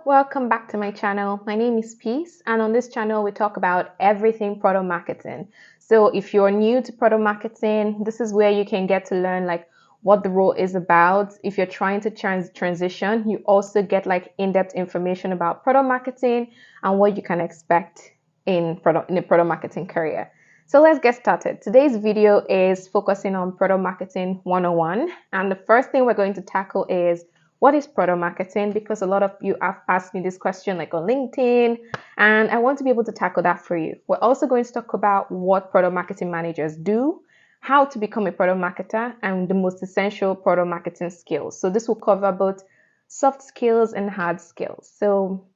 welcome back to my channel. My name is Peace, and on this channel, we talk about everything product marketing. So, if you're new to product marketing, this is where you can get to learn like what the role is about. If you're trying to transition, you also get like in-depth information about product marketing and what you can expect in a product marketing career. So let's get started. Today's video is focusing on product marketing 101, and the first thing we're going to tackle is what is product marketing, because a lot of you have asked me this question like on LinkedIn, and I want to be able to tackle that for you. We're also going to talk about what product marketing managers do, how to become a product marketer, and the most essential product marketing skills. So this will cover both soft skills and hard skills. So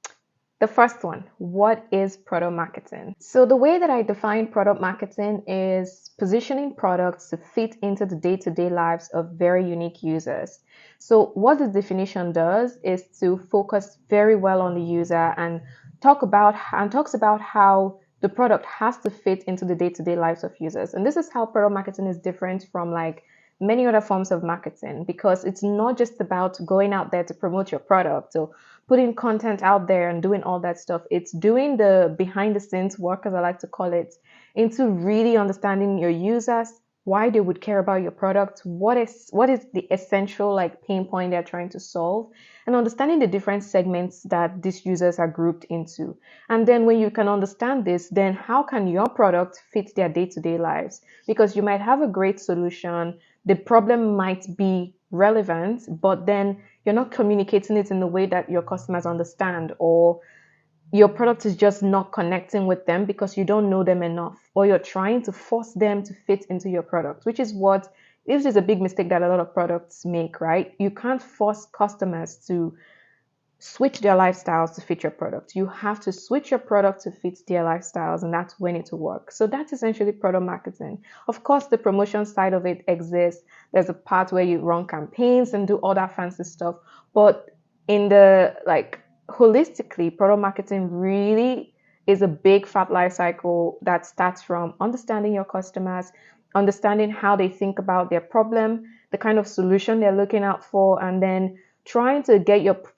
the first one, what is product marketing? So the way that I define product marketing is positioning products to fit into the day-to-day lives of very unique users. So what the definition does is to focus very well on the user and talks about how the product has to fit into the day-to-day lives of users. And this is how product marketing is different from like many other forms of marketing, because it's not just about going out there to promote your product or putting content out there and doing all that stuff. It's doing the behind the scenes work, as I like to call it, into really understanding your users, why they would care about your product, what is the essential like pain point they're trying to solve, and understanding the different segments that these users are grouped into. And then when you can understand this, then how can your product fit their day-to-day lives? Because you might have a great solution, the problem might be relevant, but then you're not communicating it in the way that your customers understand, or your product is just not connecting with them because you don't know them enough, or you're trying to force them to fit into your product, which is a big mistake that a lot of products make, right? You can't force customers to switch their lifestyles to fit your product. You have to switch your product to fit their lifestyles, and that's when it will work. So that's essentially product marketing. Of course, the promotion side of it exists. There's a part where you run campaigns and do all that fancy stuff. But in the like holistically, product marketing really is a big fat life cycle that starts from understanding your customers, understanding how they think about their problem, the kind of solution they're looking out for, and then trying to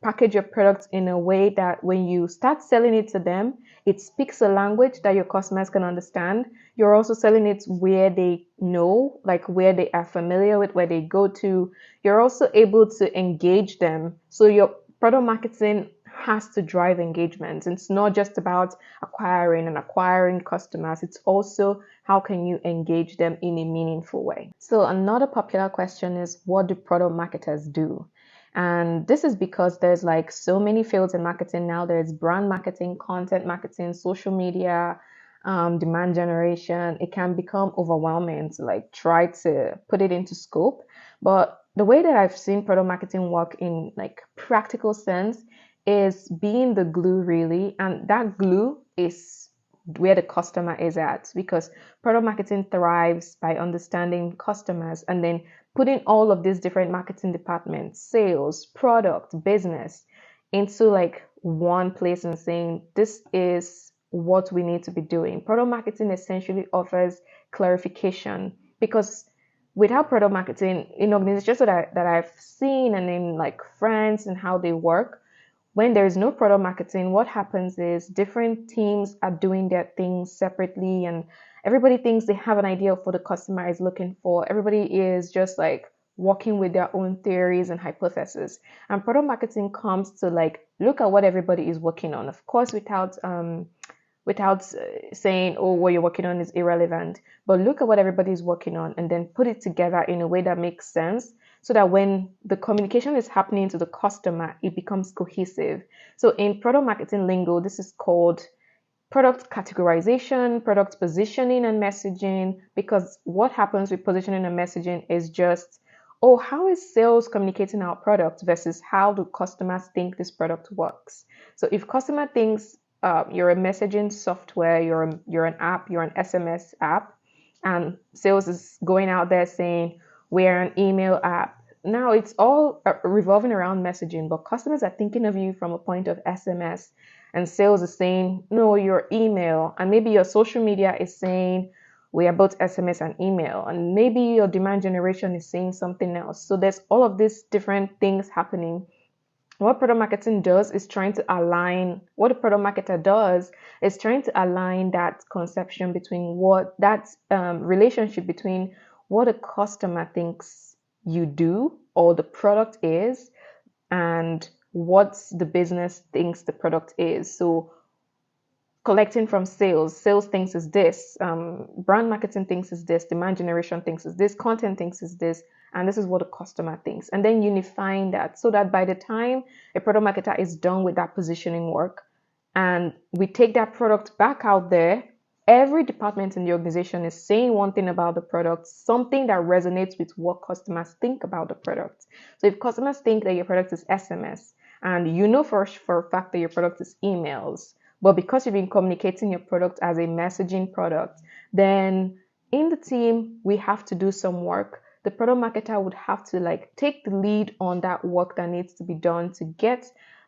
package your product in a way that when you start selling it to them, it speaks a language that your customers can understand. You're also selling it where they know, like where they are familiar with, where they go to. You're also able to engage them. So your product marketing has to drive engagement. It's not just about acquiring customers. It's also how can you engage them in a meaningful way. So another popular question is, what do product marketers do? And this is because there's like so many fields in marketing now. There's brand marketing, content marketing, social media, demand generation. It can become overwhelming to like try to put it into scope. But the way that I've seen product marketing work in like practical sense is being the glue, really. And that glue is where the customer is at, because product marketing thrives by understanding customers and then putting all of these different marketing departments, sales, product, business, into like one place and saying, this is what we need to be doing. Product marketing essentially offers clarification, because without product marketing in organizations that I've seen and in like friends and how they work, when there is no product marketing, what happens is different teams are doing their things separately, and everybody thinks they have an idea of what the customer is looking for. Everybody is just like working with their own theories and hypotheses. And product marketing comes to like look at what everybody is working on, of course, without saying, oh, what you're working on is irrelevant, but look at what everybody is working on and then put it together in a way that makes sense, so that when the communication is happening to the customer, it becomes cohesive. So in product marketing lingo, this is called product categorization, product positioning, and messaging, because what happens with positioning and messaging is just, oh, how is sales communicating our product versus how do customers think this product works? So if customer thinks you're a messaging software, you're an app, you're an SMS app, and sales is going out there saying we're an email app. Now it's all revolving around messaging, but customers are thinking of you from a point of SMS, and sales is saying, no, your email, and maybe your social media is saying we are both SMS and email, and maybe your demand generation is saying something else. So there's all of these different things happening what product marketing does is trying to align what a product marketer does is trying to align that conception between what that relationship between what a customer thinks you do or the product is and what the business thinks the product is. So collecting from sales thinks is this, brand marketing thinks is this, demand generation thinks is this, content thinks is this, and this is what the customer thinks. And then unifying that so that by the time a product marketer is done with that positioning work and we take that product back out there, every department in the organization is saying one thing about the product, something that resonates with what customers think about the product. So if customers think that your product is SMS and you know for a fact that your product is emails, but because you've been communicating your product as a messaging product, then in the team, we have to do some work. The product marketer would have to like take the lead on that work that needs to be done to get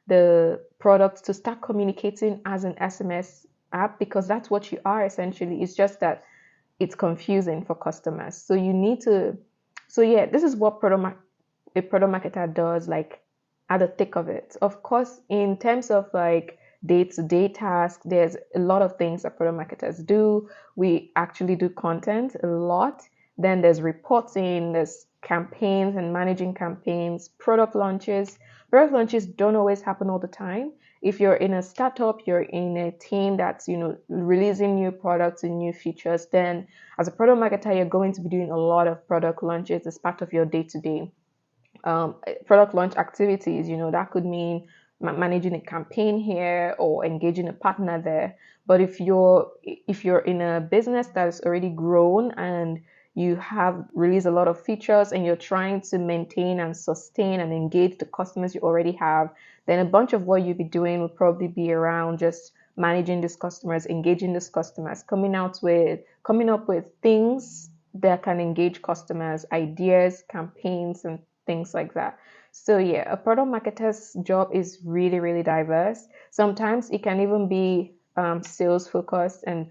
the product to start communicating as an SMS app, because that's what you are essentially. It's just that it's confusing for customers. So you need to, so yeah, this is what a product marketer does like at the thick of it. Of course, in terms of like day-to-day tasks, there's a lot of things that product marketers do. We actually do content a lot. Then there's reporting, there's campaigns and managing campaigns, product launches. Product launches don't always happen all the time. If you're in a startup, you're in a team that's, releasing new products and new features, then as a product marketer, you're going to be doing a lot of product launches as part of your day-to-day product launch activities. That could mean managing a campaign here or engaging a partner there. But if you're in a business that is already grown and you have released a lot of features and you're trying to maintain and sustain and engage the customers you already have, then a bunch of what you'll be doing will probably be around just managing these customers, engaging these customers, coming up with things that can engage customers, ideas, campaigns, and things like that. So yeah, a product marketer's job is really, really diverse. Sometimes it can even be sales focused, and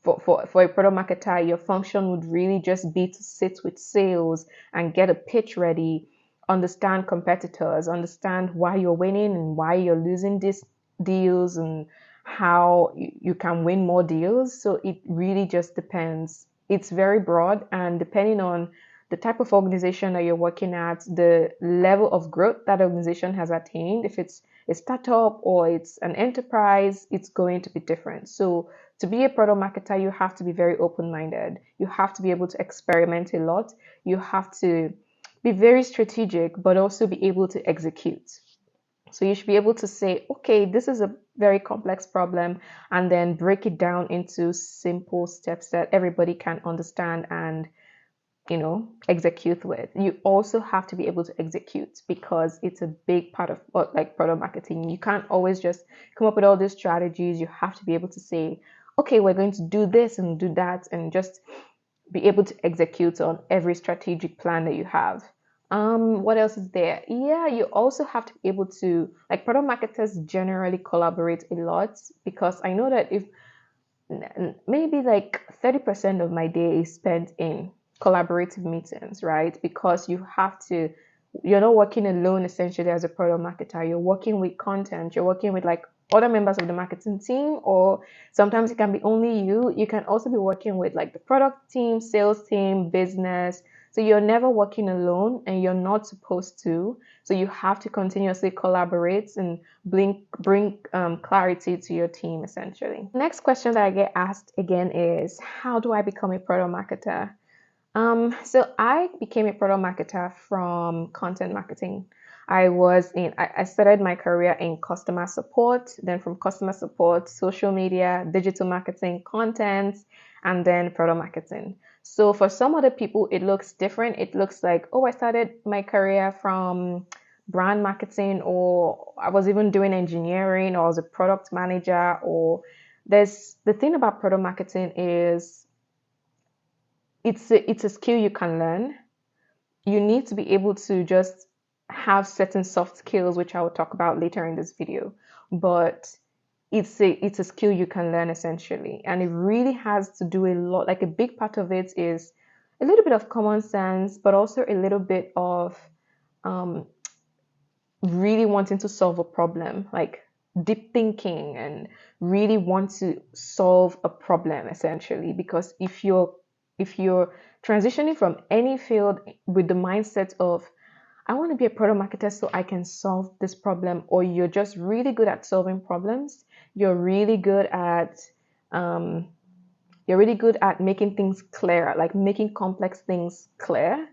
for a product marketer, your function would really just be to sit with sales and get a pitch ready, understand competitors, understand why you're winning and why you're losing these deals and how you can win more deals. So it really just depends. It's very broad, and depending on the type of organization that you're working at, the level of growth that organization has attained, if it's a startup or it's an enterprise, it's going to be different. So to be a product marketer, you have to be very open-minded. You have to be able to experiment a lot. You have to be very strategic, but also be able to execute. So you should be able to say, okay, this is a very complex problem, and then break it down into simple steps that everybody can understand and execute with. You also have to be able to execute, because it's a big part of like product marketing. You can't always just come up with all these strategies. You have to be able to say, okay, we're going to do this and do that, and just be able to execute on every strategic plan that you have. What else is there? Yeah, you also have to be able to, like, product marketers generally collaborate a lot, because I know that if maybe like 30% of my day is spent in collaborative meetings, right? Because you're not working alone essentially as a product marketer. You're working with content, you're working with like other members of the marketing team, or sometimes it can be only you. You can also be working with like the product team, sales team, business. So you're never working alone, and you're not supposed to. So you have to continuously collaborate and bring clarity to your team essentially. Next question that I get asked again is, how do I become a product marketer? So I became a product marketer from content marketing. I started my career in customer support, then from customer support, social media, digital marketing, content, and then product marketing. So for some other people, it looks different. It looks like, oh, I started my career from brand marketing, or I was even doing engineering, or I was a product manager, or the thing about product marketing is it's a skill you can learn. You need to be able to just have certain soft skills, which I will talk about later in this video. But it's a skill you can learn essentially, and it really has to do a lot. Like, a big part of it is a little bit of common sense, but also a little bit of really wanting to solve a problem, like deep thinking and really want to solve a problem essentially. Because if you're transitioning from any field with the mindset of I want to be a product marketer so I can solve this problem, or you're just really good at solving problems, you're really good at um, you're really good at making things clear, like making complex things clear,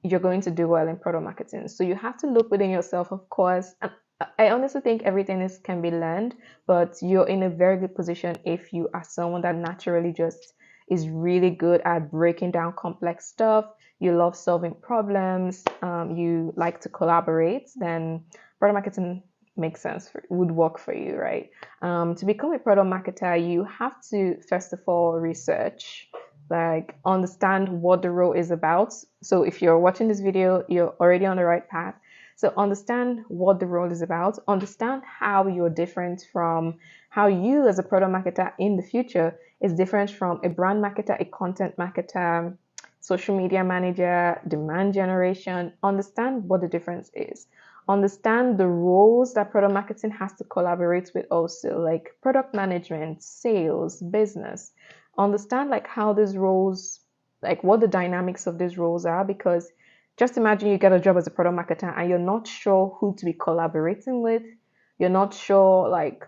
you're going to do well in product marketing. So you have to look within yourself, of course. And I honestly think everything is can be learned, but you're in a very good position if you are someone that naturally just is really good at breaking down complex stuff. You love solving problems. You like to collaborate. Then product marketing makes sense would work for you, right? To become a product marketer, you have to first of all research, like understand what the role is about. So if you're watching this video, you're already on the right path. So understand what the role is about, understand how you're different from how you as a product marketer in the future is different from a brand marketer, a content marketer, social media manager, demand generation. Understand what the difference is. Understand the roles that product marketing has to collaborate with also, like product management, sales, business. Understand like how these roles, like what the dynamics of these roles are, because just imagine you get a job as a product marketer and you're not sure who to be collaborating with, you're not sure like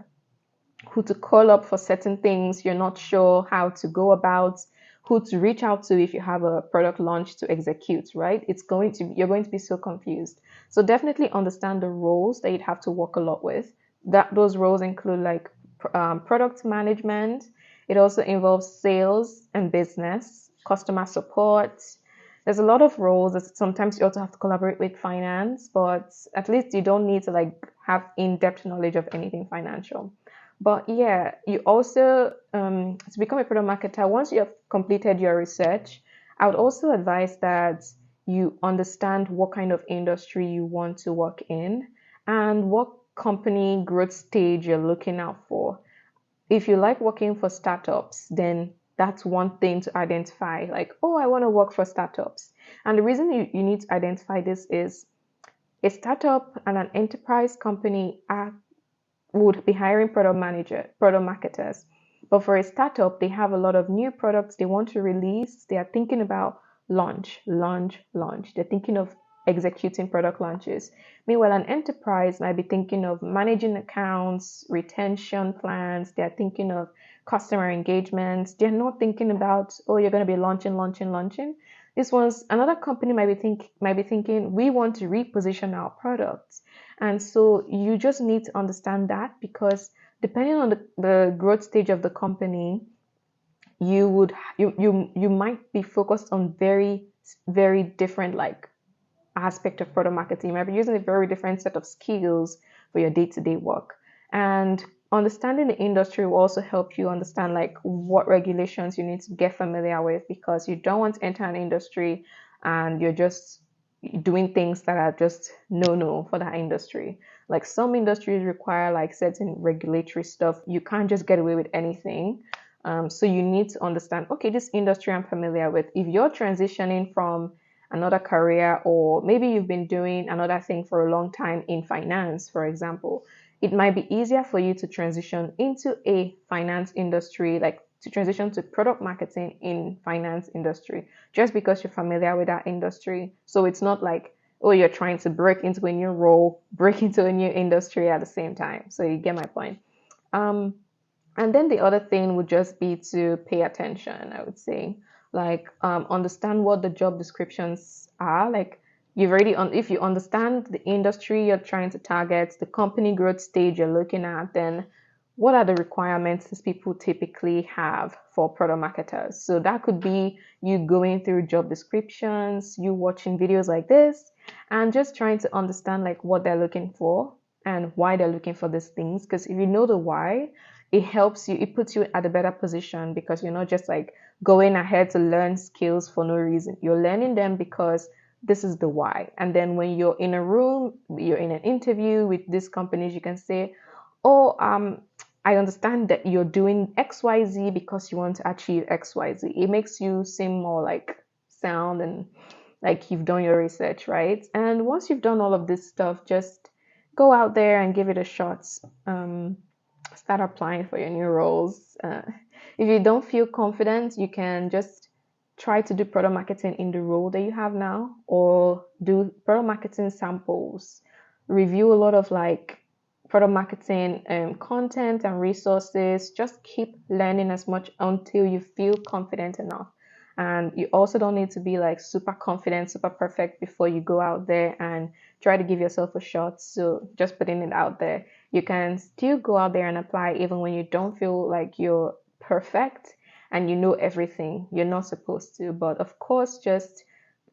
who to call up for certain things, you're not sure how to go about, who to reach out to if you have a product launch to execute, right? You're going to be so confused. So definitely understand the roles that you'd have to work a lot with. That those roles include like product management. It also involves sales and business, customer support. There's a lot of roles that sometimes you also have to collaborate with finance, but at least you don't need to like have in-depth knowledge of anything financial. But yeah, you also, to become a product marketer, once you have completed your research, I would also advise that you understand what kind of industry you want to work in and what company growth stage you're looking out for. If you like working for startups, then that's one thing to identify, like, oh, I want to work for startups. And the reason you need to identify this is a startup and an enterprise company are would be hiring product marketers. But for a startup, they have a lot of new products they want to release. They are thinking about launch, launch, launch. They're thinking of executing product launches. Meanwhile, an enterprise might be thinking of managing accounts, retention plans. They're thinking of customer engagements. They're not thinking about, oh, you're going to be launching, launching, launching. This one's another company might be thinking, we want to reposition our products. And so you just need to understand that, because depending on the growth stage of the company, you might be focused on very, very different like aspect of product marketing. You might be using a very different set of skills for your day-to-day work. And understanding the industry will also help you understand like what regulations you need to get familiar with, because you don't want to enter an industry and you're just doing things that are just no for that industry. Like some industries require like certain regulatory stuff. You can't just get away with anything. So you need to understand, okay, this industry I'm familiar with. If you're transitioning from another career, or maybe you've been doing another thing for a long time in finance, for example, it might be easier for you to transition into a finance industry, like to transition to product marketing in finance industry, just because you're familiar with that industry. So it's not like, oh, you're trying to break into a new role, break into a new industry at the same time. So you get my point. Um, and then the other thing would just be to pay attention, I would say. Like, understand what the job descriptions are. Like, if you understand the industry you're trying to target, the company growth stage you're looking at, then what are the requirements these people typically have for product marketers? So that could be you going through job descriptions, you watching videos like this, and just trying to understand like what they're looking for and why they're looking for these things. Because if you know the why, it helps you, it puts you at a better position, because you're not just like going ahead to learn skills for no reason. You're learning them because this is the why. And then when you're in a room, you're in an interview with these companies, you can say, oh, I understand that you're doing XYZ because you want to achieve XYZ. It makes you seem more like sound and like you've done your research, right? And once you've done all of this stuff, just go out there and give it a shot. Start applying for your new roles. If you don't feel confident, you can just try to do product marketing in the role that you have now, or do product marketing samples. Review a lot of like product marketing content and resources. Just keep learning as much until you feel confident enough. And you also don't need to be like super confident, super perfect before you go out there and try to give yourself a shot. So just putting it out there, you can still go out there and apply even when you don't feel like you're perfect and you know everything. You're not supposed to, but of course, just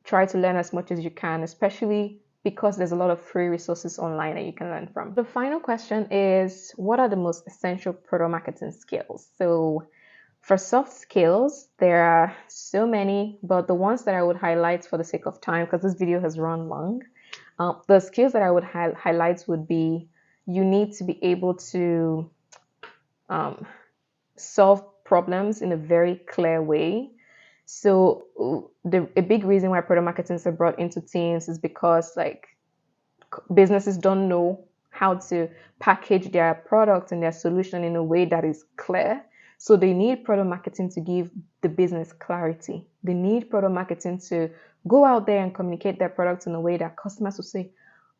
try to learn as much as you can, especially because there's a lot of free resources online that you can learn from. The final question is, what are the most essential product marketing skills? So for soft skills, there are so many, but the ones that I would highlight for the sake of time, because this video has run long, the skills that I would highlight would be, you need to be able to solve problems in a very clear way. So a big reason why product marketing is brought into teams is because like businesses don't know how to package their product and their solution in a way that is clear. So they need product marketing to give the business clarity. They need product marketing to go out there and communicate their product in a way that customers will say,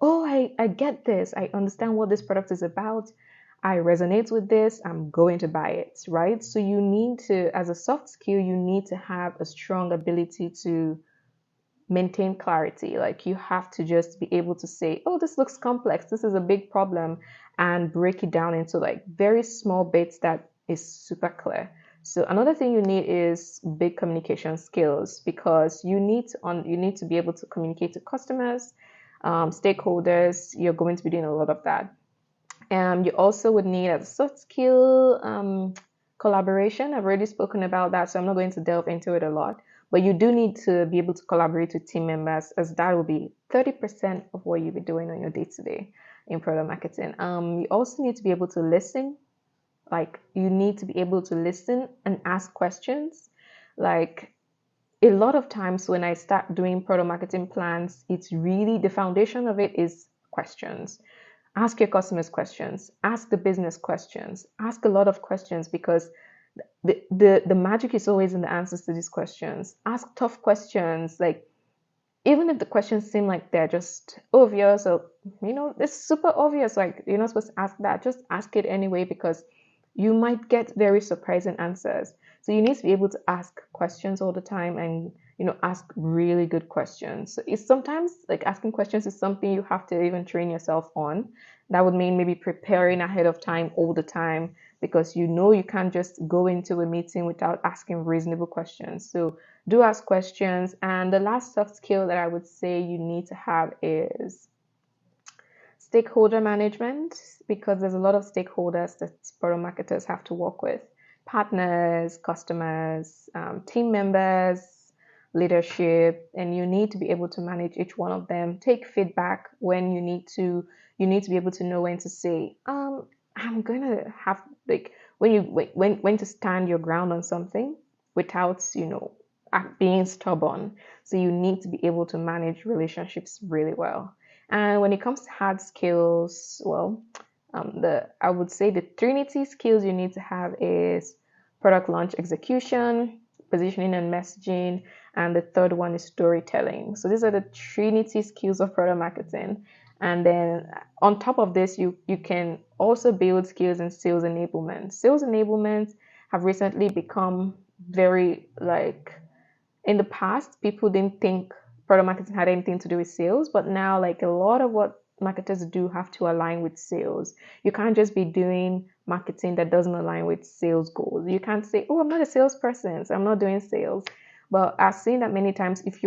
oh, I get this. I understand what this product is about. I resonate with this. I'm going to buy it, right? So you need to, as a soft skill, you need to have a strong ability to maintain clarity. Like you have to just be able to say, oh, this looks complex. This is a big problem, and break it down into like very small bits that is super clear. So another thing you need is big communication skills, because you need to be able to communicate to customers, stakeholders. You're going to be doing a lot of that. You also would need as a soft skill collaboration. I've already spoken about that, so I'm not going to delve into it a lot. But you do need to be able to collaborate with team members, as that will be 30% of what you'll be doing on your day-to-day in product marketing. You also need to be able to listen. Like you need to be able to listen and ask questions. Like a lot of times when I start doing product marketing plans, it's really the foundation of it is questions. Ask your customers questions, ask the business questions, ask a lot of questions, because the magic is always in the answers to these questions. Ask tough questions, like even if the questions seem like they're just obvious, or it's super obvious, like you're not supposed to ask that, just ask it anyway, because you might get very surprising answers. So you need to be able to ask questions all the time, and ask really good questions. So it's sometimes like asking questions is something you have to even train yourself on. That would mean maybe preparing ahead of time all the time, because you can't just go into a meeting without asking reasonable questions. So do ask questions. And the last soft skill that I would say you need to have is stakeholder management, because there's a lot of stakeholders that product marketers have to work with: partners, customers, team members, leadership, and you need to be able to manage each one of them. Take feedback when you need to. You need to be able to know when to say, I'm gonna have like when to stand your ground on something without being stubborn. So you need to be able to manage relationships really well. And when it comes to hard skills, well, I would say the Trinity skills you need to have is product launch execution, positioning and messaging, and the third one is storytelling. So these are the Trinity skills of product marketing. And then on top of this, you can also build skills in sales enablement. Sales enablement have recently become very like, in the past, people didn't think product marketing had anything to do with sales, but now like a lot of what marketers do have to align with sales. You can't just be doing marketing that doesn't align with sales goals. You can't say, oh, I'm not a salesperson, so I'm not doing sales. But I've seen that many times, if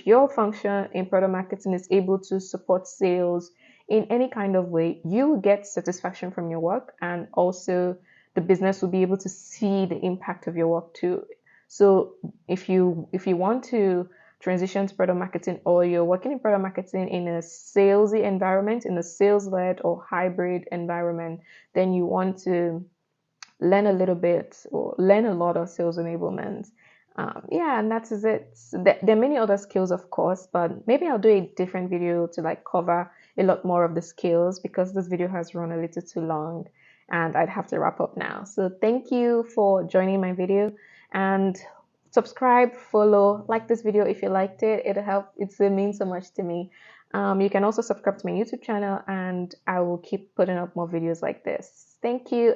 your function in product marketing is able to support sales in any kind of way, you will get satisfaction from your work, and also the business will be able to see the impact of your work too. So if you want to transition to product marketing, or you're working in product marketing in a salesy environment, in a sales-led or hybrid environment, then you want to learn a little bit or learn a lot of sales enablement. And that is it. There are many other skills, of course, but maybe I'll do a different video to like cover a lot more of the skills, because this video has run a little too long and I'd have to wrap up now. So thank you for joining my video, and subscribe, follow, like this video if you liked it. It'll help. It means so much to me. You can also subscribe to my YouTube channel, and I will keep putting up more videos like this. Thank you.